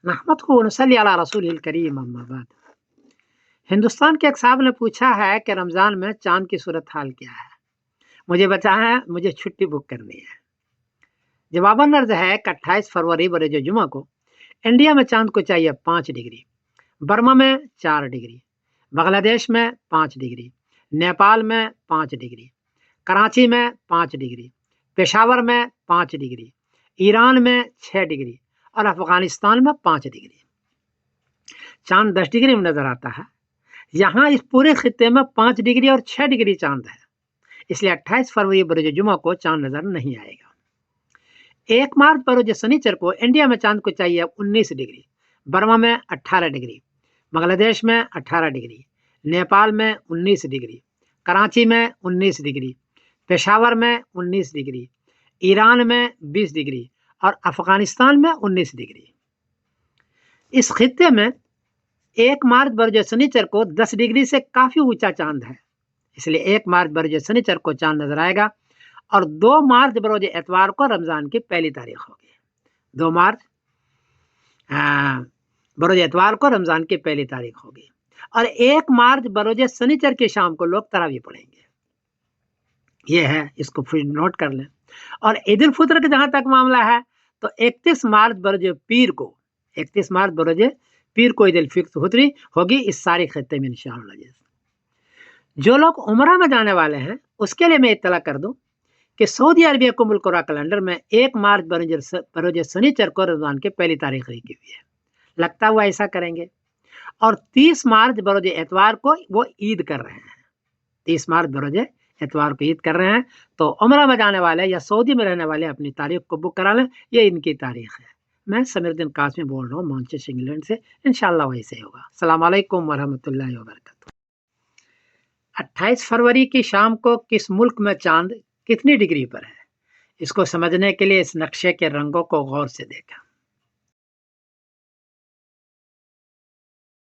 नहमदुहु व नसल्ली अला रसूलिल करीम अम्मा बाद। हिंदुस्तान के एक साहब ने पूछा है कि रमज़ान में चाँद की सूरत हाल क्या है? मुझे बताया है, मुझे छुट्टी बुक करनी है। जवाबन अर्ज़ है कि 28 फरवरी बरोज़ जुमा को इंडिया में चाँद को चाहिए 5 डिग्री, बर्मा में 4 डिग्री, बांग्लादेश में 5 डिग्री, नेपाल में 5 डिग्री, कराची में 5 डिग्री, पेशावर में 5 डिग्री, ईरान में 6 डिग्री और अफगानिस्तान में 5 डिग्री। चांद 10 डिग्री में नजर आता है। यहाँ इस पूरे खित्ते में 5 डिग्री और 6 डिग्री चांद है, इसलिए 28 फरवरी बरोज़ जुमा को चांद नजर नहीं आएगा। 1 मार्च बरोज़ शनिचर को इंडिया में चांद को चाहिए 19 डिग्री, बर्मा में 18 डिग्री, बांग्लादेश में 18 डिग्री, नेपाल में 19 डिग्री, कराची में 19 डिग्री, पेशावर में 19 डिग्री, ईरान में 20 डिग्री और अफगानिस्तान में 19 डिग्री। इस खित्ते में 1 मार्च बरोज़ शनिचर को 10 डिग्री से काफ़ी ऊंचा चांद है, इसलिए 1 मार्च बरोज़ शनिचर को चांद नजर आएगा और 2 मार्च बरोज़ एतवार को रमज़ान की पहली तारीख होगी। 2 मार्च बरोज़ एतवार को रमज़ान की पहली तारीख होगी और 1 मार्च बरोज़ शनिचर की शाम को लोग तरावी पढ़ेंगे। ये है, इसको फिर नोट कर लें। और ईद उल फितर का जहाँ तक मामला है तो 31 मार्च बरोज़ पीर को ईद उल फितर होगी इस सारी खत्ते में इंशाअल्लाह। जो लोग उम्रा में जाने वाले हैं उसके लिए मैं इत्तला कर दूं कि सऊदी अरबिया को मुल्क कैलेंडर में 1 मार्च बरोज़ शनिचर को रमज़ान की पहली तारीख लिखी हुई है। लगता हुआ ऐसा करेंगे और 30 मार्च बरोज़ एतवार को वो ईद कर रहे हैं। 30 मार्च बरोज़ एतवार को ईद कर रहे हैं, तो उम्रा में जाने वाले या सऊदी में रहने वाले अपनी तारीख को बुक करा लें। ये इनकी तारीख है। मैं समीरुद्दीन कासमी बोल रहा हूँ मैनचेस्टर इंग्लैंड से। इंशाअल्लाह वैसे होगा। अस्सलाम वालेकुम वरहमतुल्लाहि वबरकातुहू। 28 फरवरी की शाम को किस मुल्क में चांद कितनी डिग्री पर है, इसको समझने के लिए इस नक्शे के रंगों को गौर से देखा।